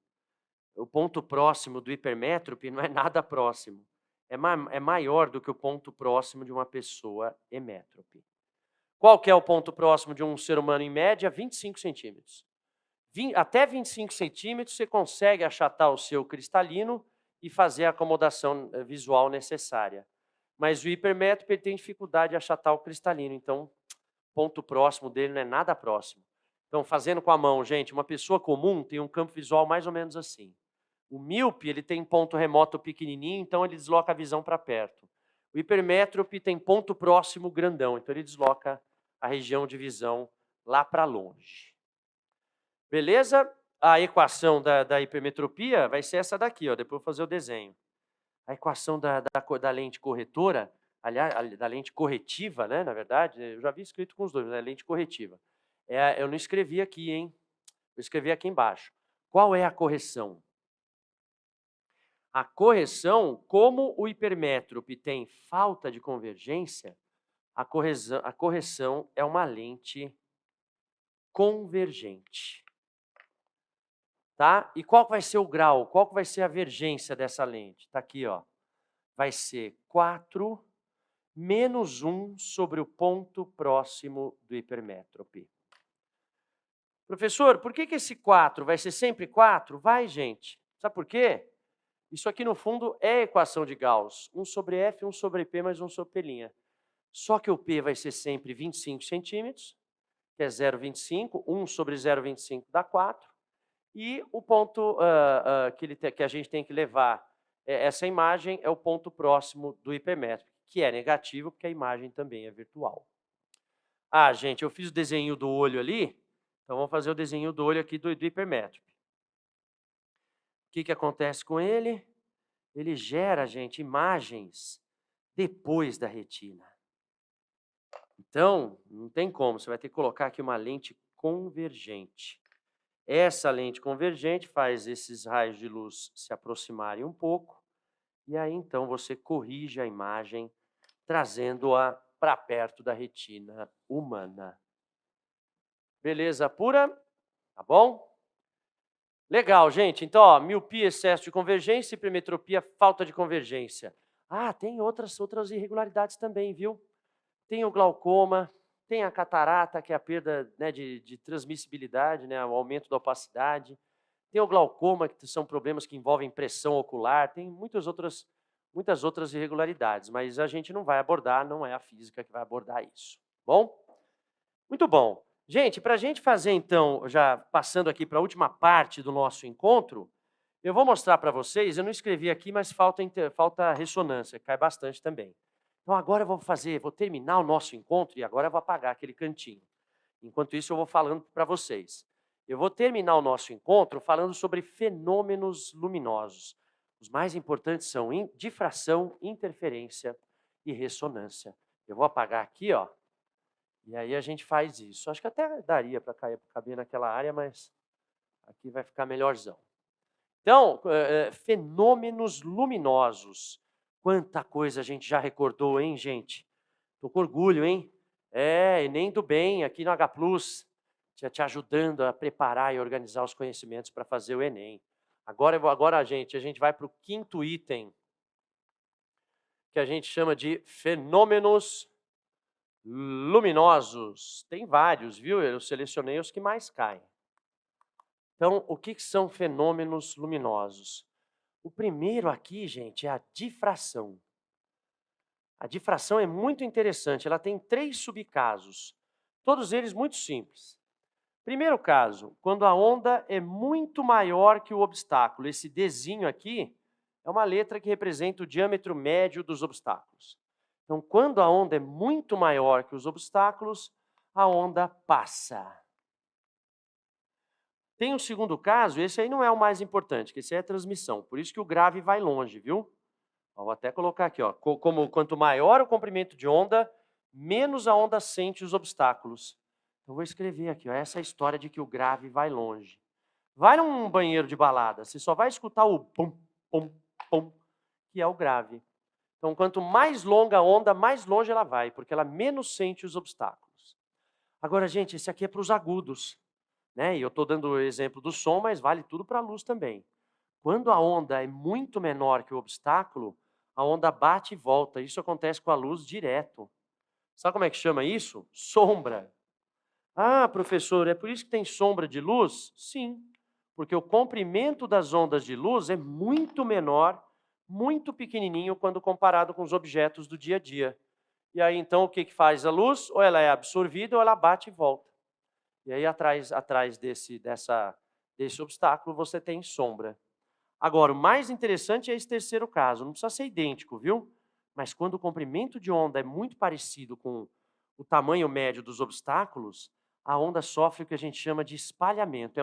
O ponto próximo do hipermétrope não é nada próximo. É maior do que o ponto próximo de uma pessoa emétrope. Qual que é o ponto próximo de um ser humano em média? 25 centímetros. Até 25 centímetros você consegue achatar o seu cristalino e fazer a acomodação visual necessária. Mas o hipermétrope tem dificuldade de achatar o cristalino, então ponto próximo dele não é nada próximo. Então, fazendo com a mão, gente, uma pessoa comum tem um campo visual mais ou menos assim. O míope, ele tem ponto remoto pequenininho, então ele desloca a visão para perto. O hipermétrope tem ponto próximo grandão, então ele desloca a região de visão lá para longe. Beleza? A equação da hipermetropia vai ser essa daqui, ó, depois eu vou fazer o desenho. A equação da lente corretora, aliás, da lente corretiva, né, na verdade, eu já vi escrito com os dois, mas é lente corretiva. Eu não escrevi aqui, hein? Eu escrevi aqui embaixo. Qual é a correção? A correção, como o hipermétrope tem falta de convergência, a correção é uma lente convergente. Tá? E qual vai ser o grau? Qual vai ser a vergência dessa lente? Está aqui, ó. Vai ser 4 menos 1 sobre o ponto próximo do hipermétrope. Professor, por que esse 4 vai ser sempre 4? Vai, gente. Sabe por quê? Isso aqui, no fundo, é a equação de Gauss. 1 sobre F, 1 sobre P, mais 1 sobre P'. Só que o P vai ser sempre 25 centímetros, que é 0,25. 1 sobre 0,25 dá 4. E o ponto que a gente tem que levar essa imagem é o ponto próximo do hipermétrope, que é negativo, porque a imagem também é virtual. Ah, gente, eu fiz o desenho do olho ali, então vamos fazer o desenho do olho aqui do hipermétrope. O que acontece com ele? Ele gera, gente, imagens depois da retina. Então, não tem como, você vai ter que colocar aqui uma lente convergente. Essa lente convergente faz esses raios de luz se aproximarem um pouco, e aí então você corrige a imagem, trazendo-a para perto da retina humana. Beleza pura? Tá bom? Legal, gente. Então, ó, miopia, excesso de convergência, hipermetropia, falta de convergência. Ah, tem outras irregularidades também, viu? Tem o glaucoma, tem a catarata, que é a perda, né, de transmissibilidade, né, o aumento da opacidade. Tem o glaucoma, que são problemas que envolvem pressão ocular. Tem muitas outras irregularidades, mas a gente não vai abordar, não é a física que vai abordar isso. Bom? Muito bom. Gente, para a gente fazer, então, já passando aqui para a última parte do nosso encontro, eu vou mostrar para vocês, eu não escrevi aqui, mas falta ressonância, que cai bastante também. Então, agora eu vou terminar o nosso encontro e agora eu vou apagar aquele cantinho. Enquanto isso, eu vou falando para vocês. Eu vou terminar o nosso encontro falando sobre fenômenos luminosos. Os mais importantes são difração, interferência e ressonância. Eu vou apagar aqui, ó. E aí a gente faz isso. Acho que até daria para caber naquela área, mas aqui vai ficar melhorzão. Então, fenômenos luminosos. Quanta coisa a gente já recordou, hein, gente? Tô com orgulho, hein? Enem do bem, aqui no H+, te ajudando a preparar e organizar os conhecimentos para fazer o Enem. Agora, gente, a gente vai para o 5º item, que a gente chama de fenômenos luminosos. Tem vários, viu? Eu selecionei os que mais caem. Então, o que são fenômenos luminosos? O primeiro aqui, gente, é a difração. A difração é muito interessante, ela tem 3 subcasos, todos eles muito simples. Primeiro caso, quando a onda é muito maior que o obstáculo. Esse Dzinho aqui é uma letra que representa o diâmetro médio dos obstáculos. Então, quando a onda é muito maior que os obstáculos, a onda passa. Tem um segundo caso, esse aí não é o mais importante, que esse aí é a transmissão. Por isso que o grave vai longe, viu? Vou até colocar aqui, ó. Quanto maior o comprimento de onda, menos a onda sente os obstáculos. Eu vou escrever aqui, ó, essa é a história de que o grave vai longe. Vai num banheiro de balada, você só vai escutar o pum, pum, pum, que é o grave. Então, quanto mais longa a onda, mais longe ela vai, porque ela menos sente os obstáculos. Agora, gente, esse aqui é para os agudos, né? E eu estou dando o exemplo do som, mas vale tudo para a luz também. Quando a onda é muito menor que o obstáculo, a onda bate e volta. Isso acontece com a luz direto. Sabe como é que chama isso? Sombra. Ah, professor, é por isso que tem sombra de luz? Sim, porque o comprimento das ondas de luz é muito menor, muito pequenininho quando comparado com os objetos do dia a dia. E aí, então, o que faz a luz? Ou ela é absorvida ou ela bate e volta. E aí, atrás desse obstáculo, você tem sombra. Agora, o mais interessante é esse terceiro caso. Não precisa ser idêntico, viu? Mas quando o comprimento de onda é muito parecido com o tamanho médio dos obstáculos, a onda sofre o que a gente chama de espalhamento.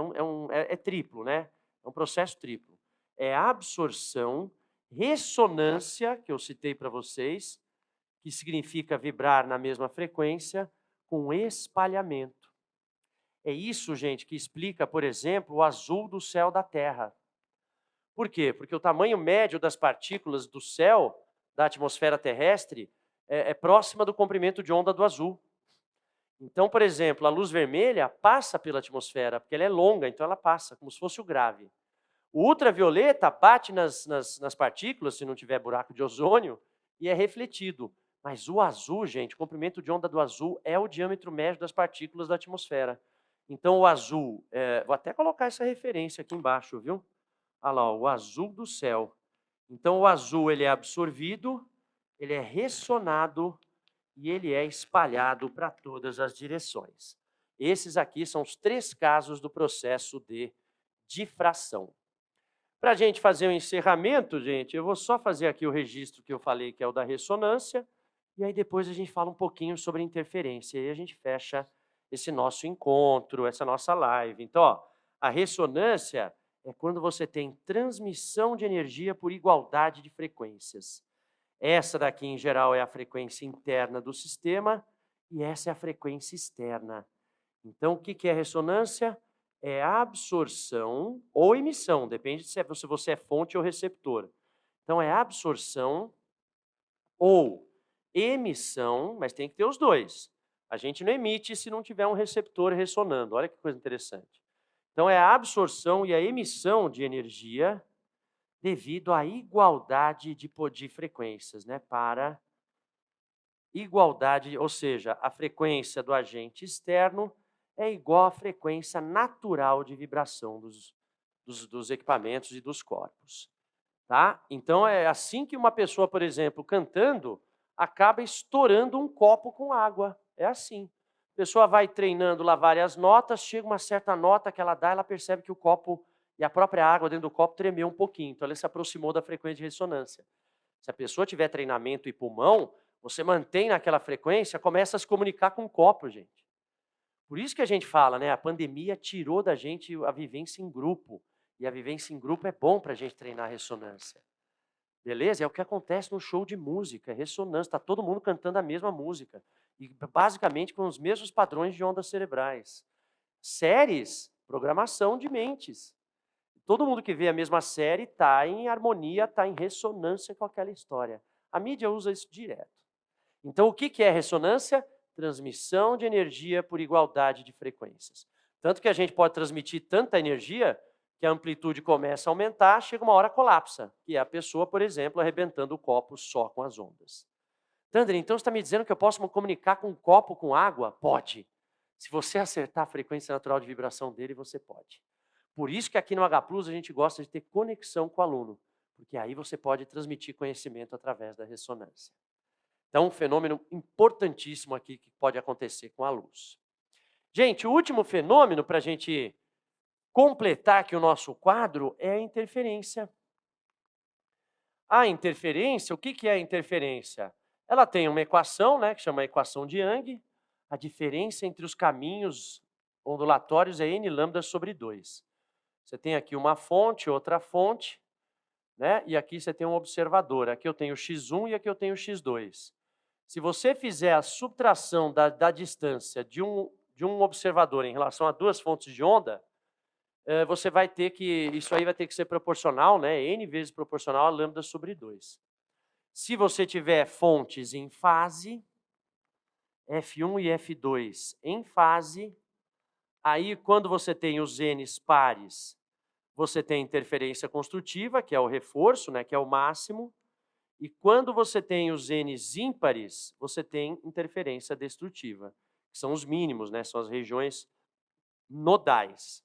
É triplo, né? É um processo triplo. É absorção, ressonância, que eu citei para vocês, que significa vibrar na mesma frequência, com espalhamento. É isso, gente, que explica, por exemplo, o azul do céu da Terra. Por quê? Porque o tamanho médio das partículas do céu, da atmosfera terrestre, é próxima do comprimento de onda do azul. Então, por exemplo, a luz vermelha passa pela atmosfera, porque ela é longa, então ela passa, como se fosse o grave. O ultravioleta bate nas partículas, se não tiver buraco de ozônio, e é refletido. Mas o azul, gente, o comprimento de onda do azul é o diâmetro médio das partículas da atmosfera. Então, o azul, vou até colocar essa referência aqui embaixo, viu? Olha lá, ó, o azul do céu. Então, o azul ele é absorvido, ele é ressonado e ele é espalhado para todas as direções. Esses aqui são os 3 casos do processo de difração. Para a gente fazer o encerramento, gente, eu vou só fazer aqui o registro que eu falei, que é o da ressonância, e aí depois a gente fala um pouquinho sobre interferência, e aí a gente fecha esse nosso encontro, essa nossa live. Então, ó, a ressonância é quando você tem transmissão de energia por igualdade de frequências. Essa daqui, em geral, é a frequência interna do sistema, e essa é a frequência externa. Então, o que é ressonância? É absorção ou emissão, depende se você é fonte ou receptor. Então, é absorção ou emissão, mas tem que ter os dois. A gente não emite se não tiver um receptor ressonando. Olha que coisa interessante. Então, é a absorção e a emissão de energia devido à igualdade de frequências, né? Para igualdade, ou seja, a frequência do agente externo é igual à frequência natural de vibração dos equipamentos e dos corpos. Tá? Então, é assim que uma pessoa, por exemplo, cantando, acaba estourando um copo com água. É assim. A pessoa vai treinando lá várias notas, chega uma certa nota que ela dá, ela percebe que o copo e a própria água dentro do copo tremeu um pouquinho. Então, ela se aproximou da frequência de ressonância. Se a pessoa tiver treinamento e pulmão, você mantém naquela frequência, começa a se comunicar com o copo, gente. Por isso que a gente fala, né? A pandemia tirou da gente a vivência em grupo. E a vivência em grupo é bom para a gente treinar a ressonância. Beleza? É o que acontece no show de música, é ressonância. Está todo mundo cantando a mesma música. E basicamente com os mesmos padrões de ondas cerebrais. Séries, programação de mentes. Todo mundo que vê a mesma série está em harmonia, está em ressonância com aquela história. A mídia usa isso direto. Então, o que é ressonância? Transmissão de energia por igualdade de frequências. Tanto que a gente pode transmitir tanta energia que a amplitude começa a aumentar, chega uma hora colapsa, que é a pessoa, por exemplo, arrebentando o copo só com as ondas. Tandri, então você está me dizendo que eu posso me comunicar com um copo com água? Pode. Se você acertar a frequência natural de vibração dele, você pode. Por isso que aqui no H Plus a gente gosta de ter conexão com o aluno, porque aí você pode transmitir conhecimento através da ressonância. Então, um fenômeno importantíssimo aqui que pode acontecer com a luz. Gente, o último fenômeno para a gente completar aqui o nosso quadro é a interferência. A interferência, o que é a interferência? Ela tem uma equação, né, que chama a equação de Young. A diferença entre os caminhos ondulatórios é n lambda sobre 2. Você tem aqui uma fonte, outra fonte, né? E aqui você tem um observador. Aqui eu tenho x1 e aqui eu tenho x2. Se você fizer a subtração da distância de um observador em relação a duas fontes de onda, você vai ter que, isso aí vai ter que ser proporcional, né? N vezes proporcional a lambda sobre 2. Se você tiver fontes em fase, F1 e F2 em fase, aí quando você tem os N's pares, você tem interferência construtiva, que é o reforço, né, que é o máximo, e quando você tem os N's ímpares, você tem interferência destrutiva, que são os mínimos, né, são as regiões nodais.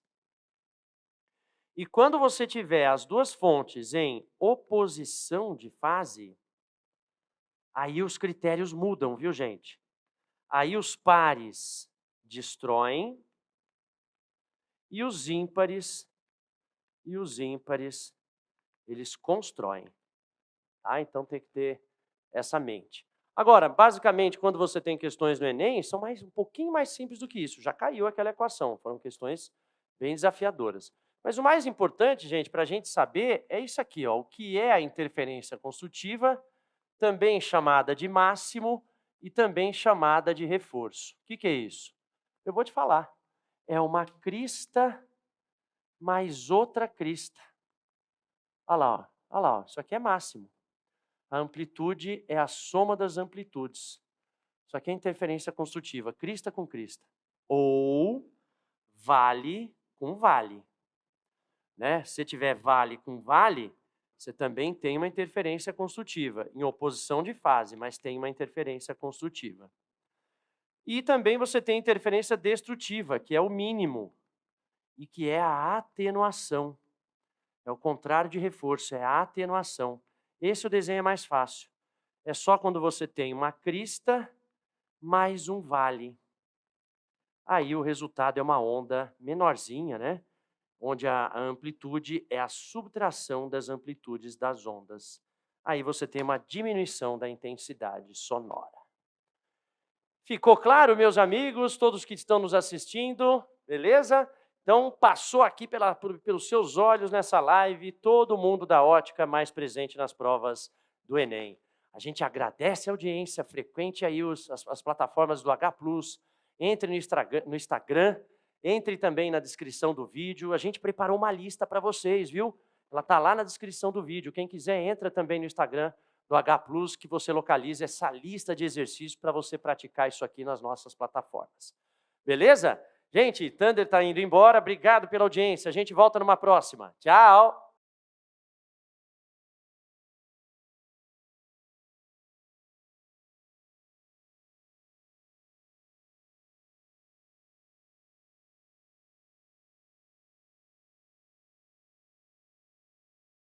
E quando você tiver as duas fontes em oposição de fase, aí os critérios mudam, viu, gente? Aí os pares destroem e os ímpares eles constroem. Tá? Então tem que ter essa mente. Agora, basicamente, quando você tem questões no Enem, são um pouquinho mais simples do que isso. Já caiu aquela equação, foram questões bem desafiadoras. Mas o mais importante, gente, para a gente saber é isso aqui, ó, o que é a interferência construtiva, também chamada de máximo e também chamada de reforço. O que é isso? Eu vou te falar. É uma crista mais outra crista. Olha lá, ó. Olha lá, ó. Isso aqui é máximo. A amplitude é a soma das amplitudes. Isso aqui é interferência construtiva, crista com crista. Ou vale com vale. Né? Se tiver vale com vale, você também tem uma interferência construtiva, em oposição de fase, mas tem uma interferência construtiva. E também você tem interferência destrutiva, que é o mínimo, e que é a atenuação. É o contrário de reforço, é a atenuação. Esse o desenho é mais fácil. É só quando você tem uma crista mais um vale. Aí o resultado é uma onda menorzinha, né? Onde a amplitude é a subtração das amplitudes das ondas. Aí você tem uma diminuição da intensidade sonora. Ficou claro, meus amigos, todos que estão nos assistindo, beleza? Então, passou aqui pelos seus olhos nessa live todo mundo da ótica mais presente nas provas do Enem. A gente agradece a audiência, frequente aí as plataformas do H+, entre no Instagram, entre também na descrição do vídeo. A gente preparou uma lista para vocês, viu? Ela está lá na descrição do vídeo. Quem quiser, entra também no Instagram do H+, que você localiza essa lista de exercícios para você praticar isso aqui nas nossas plataformas. Beleza? Gente, Thunder está indo embora. Obrigado pela audiência. A gente volta numa próxima. Tchau!